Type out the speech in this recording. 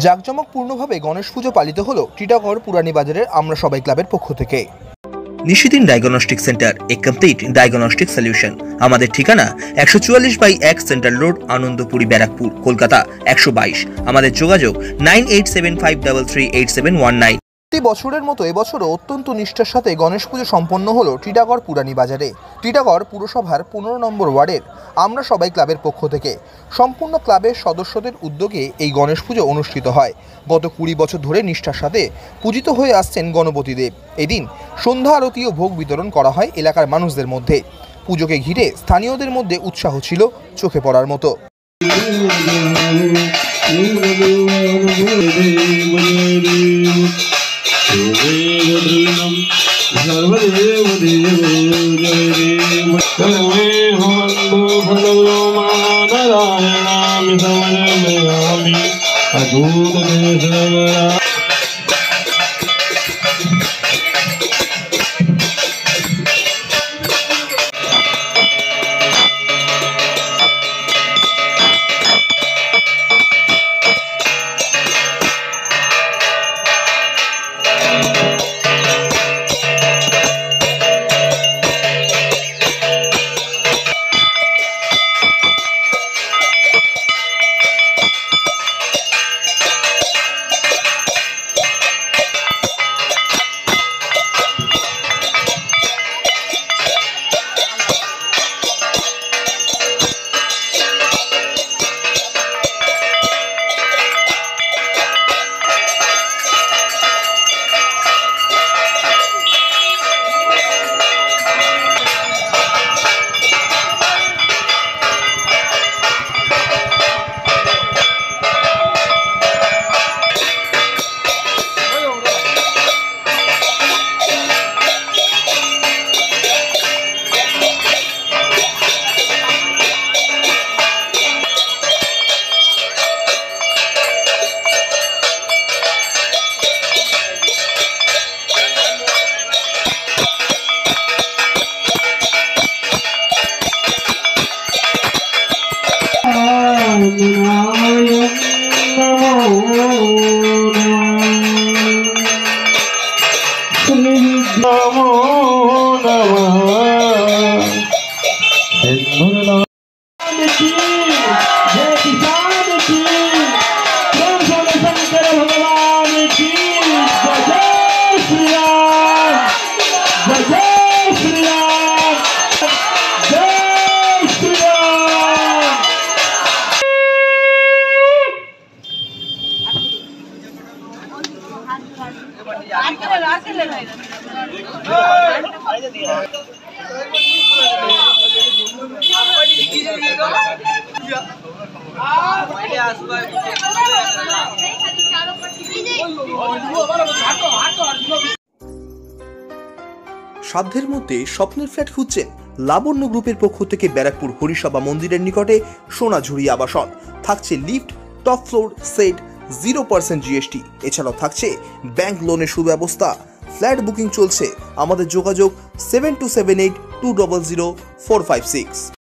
জাঁকজমকপূর্ণভাবে গণেশ পুজো পালিত হলো টিটাগড় পুরানি বাজারের আমরা সবাই ক্লাবের পক্ষ থেকে। নিশিদিন ডায়াগনস্টিক সেন্টার, এ কমপ্লিট ডায়াগনস্টিক সলিউশন। আমাদের ঠিকানা 144/1 সেন্ট্রাল রোড, আনন্দপুরি, ব্যারাকপুর, কলকাতা 122। আমাদের যোগাযোগ 9875338719। প্রতি বছরের মতো এবছরও অত্যন্ত নিষ্ঠার সাথে গণেশ পুজো সম্পন্ন হলো টিটাগড় পুরানি বাজারে। টিটাগড় পুরসভার 15 নম্বর ওয়ার্ডের আমরা সবাই ক্লাবের পক্ষ থেকে সম্পূর্ণ ক্লাবের সদস্যদের উদ্যোগে এই গণেশ পুজো অনুষ্ঠিত হয়। গত 20 বছর ধরে নিষ্ঠার সাথে পূজিত হয়ে আসছেন গণপতি দেব। এদিন সন্ধ্যা আরতি ও ভোগ বিতরণ করা হয় এলাকার মানুষদের মধ্যে। পুজোকে ঘিরে স্থানীয়দের মধ্যে উৎসাহ ছিল চোখে পড়ার মতো। সাধ্যের মধ্যে স্বপ্নের ফ্ল্যাট খুঁজছেন? লাবণ্য গ্রুপের পক্ষ থেকে ব্যারাকপুর হরিসভা মন্দিরের নিকটে সোনাঝুরি আবাসন। থাকছে lift, top floor, set, 0% GST। এছাড়াও থাকছে ব্যাংক লোনের সুব্যবস্থা। ফ্ল্যাট বুকিং চলছে। আমাদের যোগাযোগ 7278200456।